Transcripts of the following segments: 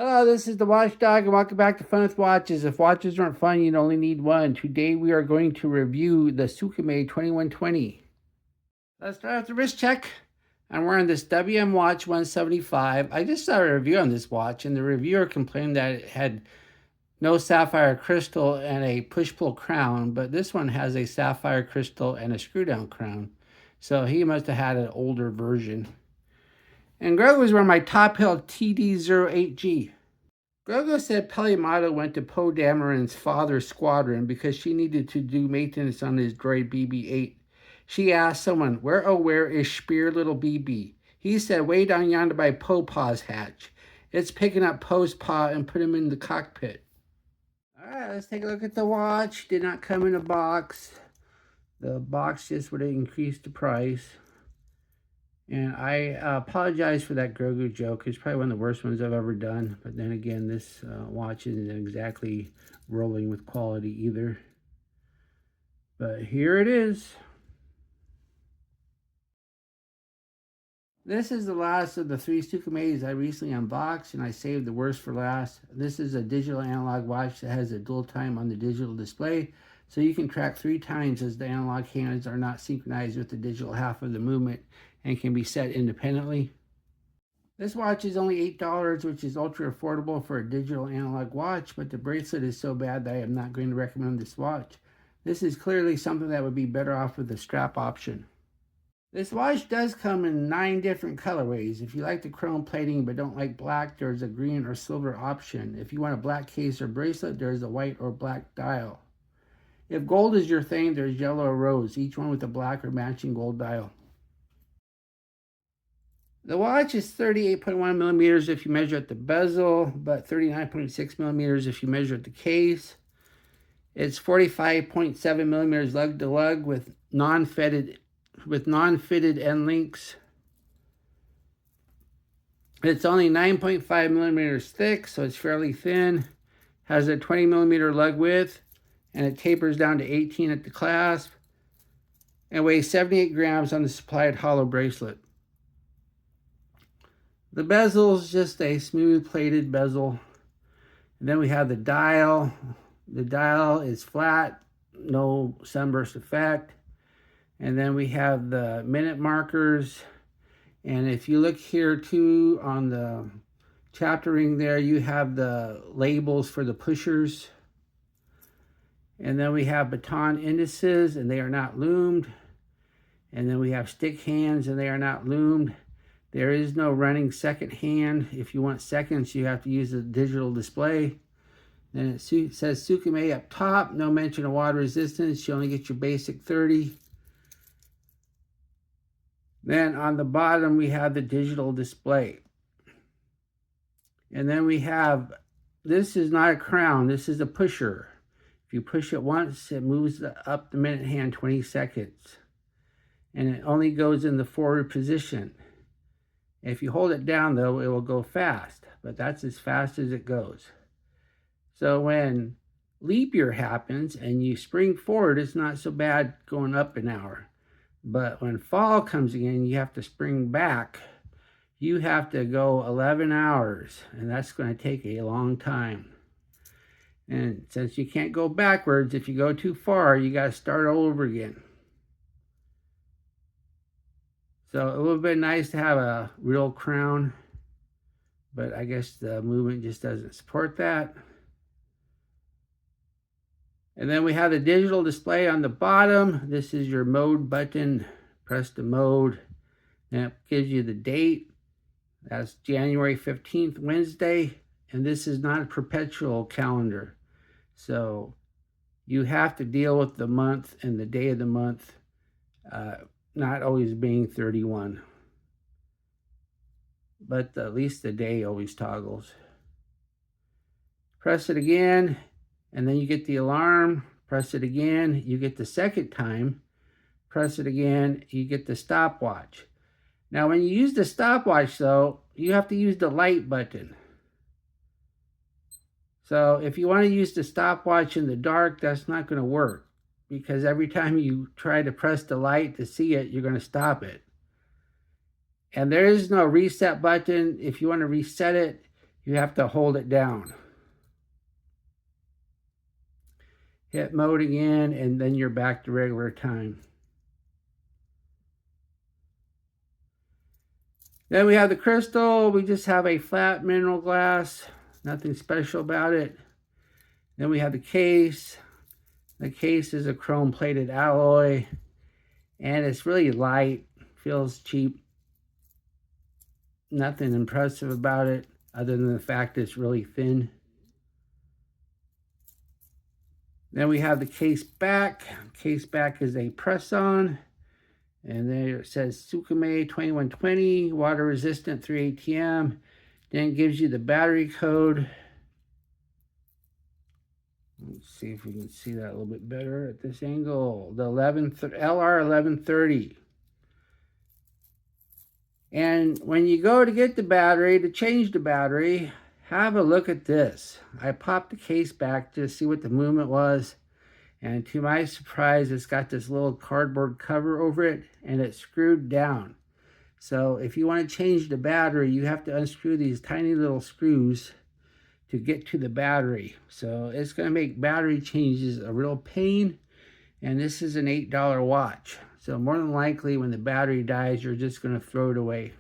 Hello, this is the Watchdog, and welcome back to Fun with Watches. If watches aren't fun, you'd only need one. Today we are going to review the SKMEI 2120. Let's start with the wrist check. I'm wearing this WM watch 175. I just saw a review on this watch, and the reviewer complained that it had no sapphire crystal and a push-pull crown, but this one has a sapphire crystal and a screw-down crown. So he must have had an older version. And Greg was wearing my Top Hill TD08G. Grogo said Pelimato went to Poe Dameron's father's squadron because she needed to do maintenance on his droid BB-8. She asked someone, where is Spear little BB? He said, way down yonder by Poe Paw's hatch. It's picking up Poe's paw and put him in the cockpit. All right, let's take a look at the watch. Did not come in a box. The box just would have increased the price. And I apologize for that Grogu joke. It's probably one of the worst ones I've ever done. But then again, this watch isn't exactly rolling with quality either. But here it is. This is the last of the 3 SKMEIs I recently unboxed, and I saved the worst for last. This is a digital analog watch that has a dual time on the digital display. So you can track 3 times as the analog hands are not synchronized with the digital half of the movement and can be set independently. This watch is only $8, which is ultra affordable for a digital analog watch, but the bracelet is so bad that I am not going to recommend this watch. This is clearly something that would be better off with the strap option. This watch does come in 9 different colorways. If you like the chrome plating but don't like black, there's a green or silver option. If you want a black case or bracelet, there's a white or black dial. If gold is your thing, there's yellow or rose, each one with a black or matching gold dial. The watch is 38.1 millimeters if you measure at the bezel, but 39.6 millimeters if you measure at the case. It's 45.7 millimeters lug to lug with non-fitted end links. It's only 9.5 millimeters thick, so it's fairly thin. Has a 20 millimeter lug width, and it tapers down to 18 at the clasp, and weighs 78 grams on the supplied hollow bracelet. The bezel is just a smooth plated bezel. And then we have the dial. The dial is flat, no sunburst effect. And then we have the minute markers. And if you look here too on the chapter ring there, you have the labels for the pushers. And then we have baton indices, and they are not loomed. And then we have stick hands, and they are not loomed. There is no running second hand. If you want seconds, you have to use a digital display. Then it says SKMEI up top. No mention of water resistance. You only get your basic 30. Then on the bottom, we have the digital display. And then we have, this is not a crown. This is a pusher. If you push it once, it moves up the minute hand 20 seconds. And it only goes in the forward position. If you hold it down, though, it will go fast, but that's as fast as it goes. So when leap year happens and you spring forward, it's not so bad going up an hour. But when fall comes in, you have to spring back. You have to go 11 hours, and that's going to take a long time. And since you can't go backwards, if you go too far, you got to start all over again. So it would have been nice to have a real crown, but I guess the movement just doesn't support that. And then we have the digital display on the bottom. This is your mode button. Press the mode. And it gives you the date. That's January 15th, Wednesday. And this is not a perpetual calendar. So you have to deal with the month and the day of the month. Not always being 31, but at least the day always toggles. Press it again, and then you get the alarm. Press it again, you get the second time. Press it again, you get the stopwatch. Now, when you use the stopwatch, though, you have to use the light button. So if you want to use the stopwatch in the dark, that's not going to work, because every time you try to press the light to see it, you're going to stop it. And there is no reset button. If you want to reset it, you have to hold it down. Hit mode again, and then you're back to regular time. Then we have the crystal. We just have a flat mineral glass. Nothing special about it. Then we have the case. The case is a chrome plated alloy. And it's really light. Feels cheap. Nothing impressive about it other than the fact it's really thin. Then we have the case back. Case back is a press-on. And there it says SKMEI 2120, water resistant 3 ATM. Then it gives you the battery code. Let's see if we can see that a little bit better at this angle. The LR1130. And when you go to get the battery, to change the battery, have a look at this. I popped the case back to see what the movement was. And to my surprise, it's got this little cardboard cover over it, and it's screwed down. So if you want to change the battery, you have to unscrew these tiny little screws to get to the battery. So it's going to make battery changes a real pain. And this is an $8 watch. So more than likely, when the battery dies, you're just going to throw it away,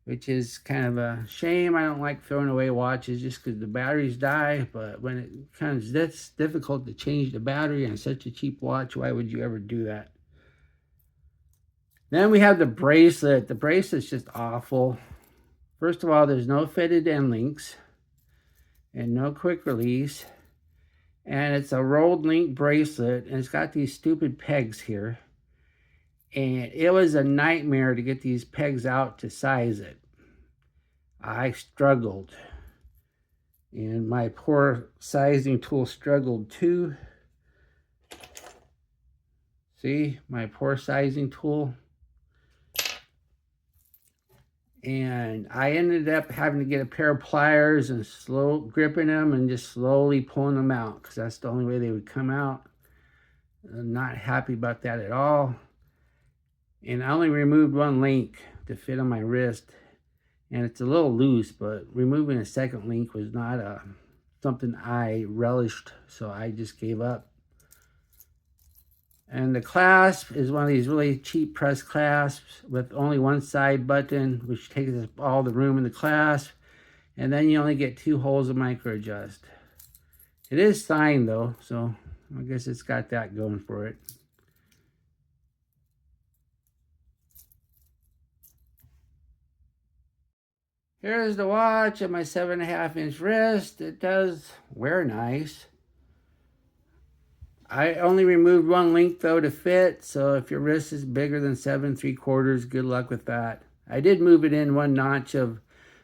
which is kind of a shame. I don't like throwing away watches just because the batteries die, but when it becomes this difficult to change the battery on such a cheap watch, why would you ever do that? Then we have the bracelet. The bracelet's just awful. First of all, there's no fitted end links and no quick release. And it's a rolled link bracelet, and it's got these stupid pegs here. And it was a nightmare to get these pegs out to size it. I struggled. And my poor sizing tool struggled too. See, my poor sizing tool. And I ended up having to get a pair of pliers and slow gripping them and just slowly pulling them out, because that's the only way they would come out. I'm not happy about that at all. And I only removed one link to fit on my wrist. And it's a little loose, but removing a second link was not something I relished, so I just gave up. And the clasp is one of these really cheap press clasps with only one side button, which takes up all the room in the clasp. And then you only get 2 holes of micro adjust. It is signed though, so I guess it's got that going for it. Here's the watch at my 7.5-inch wrist. It does wear nice. I only removed one link though to fit, so if your wrist is bigger than 7 3/4, good luck with that. I did move it in 1 notch of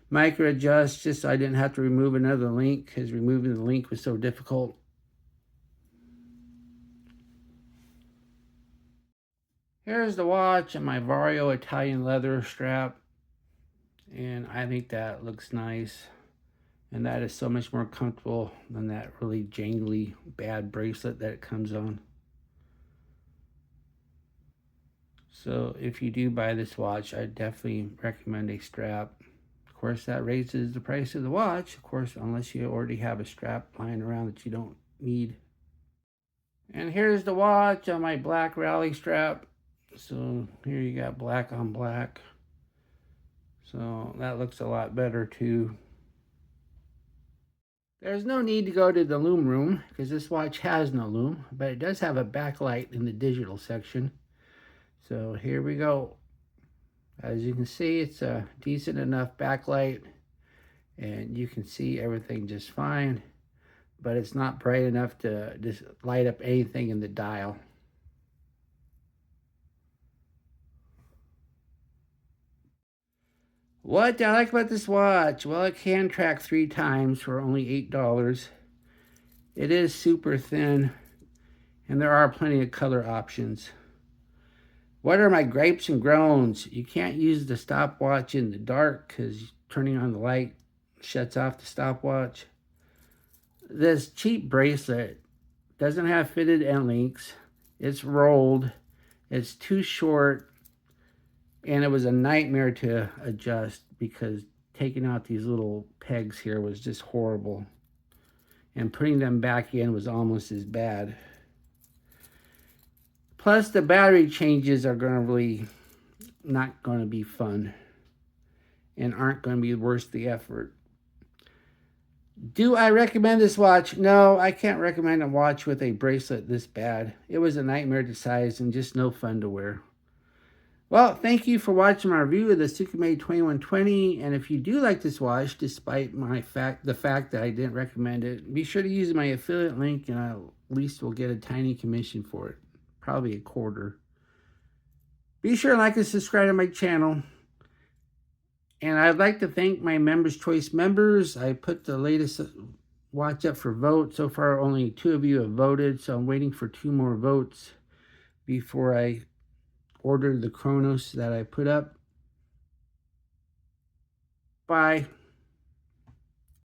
micro adjust just so I didn't have to remove another link, because removing the link was so difficult. Here's the watch and my Vario Italian leather strap. And I think that looks nice. And that is so much more comfortable than that really jangly, bad bracelet that it comes on. So if you do buy this watch, I definitely recommend a strap. Of course, that raises the price of the watch, of course, unless you already have a strap lying around that you don't need. And here's the watch on my black rally strap. So here you got black on black. So that looks a lot better too. There's no need to go to the lume room because this watch has no lume, but it does have a backlight in the digital section. So here we go. As you can see, it's a decent enough backlight and you can see everything just fine, but it's not bright enough to just light up anything in the dial. What do I like about this watch? Well, it can track 3 times for only $8. It is super thin, and there are plenty of color options. What are my gripes and groans? You can't use the stopwatch in the dark because turning on the light shuts off the stopwatch. This cheap bracelet doesn't have fitted end links. It's rolled. It's too short. And it was a nightmare to adjust because taking out these little pegs here was just horrible. And putting them back in was almost as bad. Plus, the battery changes are going to really not going to be fun and aren't going to be worth the effort. Do I recommend this watch? No, I can't recommend a watch with a bracelet this bad. It was a nightmare to size and just no fun to wear. Well, thank you for watching my review of the SKMEI 2120. And if you do like this watch, despite the fact that I didn't recommend it, be sure to use my affiliate link and I at least will get a tiny commission for it. Probably a quarter. Be sure to like and subscribe to my channel. And I'd like to thank my Members' Choice members. I put the latest watch up for vote. So far, only 2 of you have voted. So I'm waiting for 2 more votes before I order the Chronos that I put up. Bye.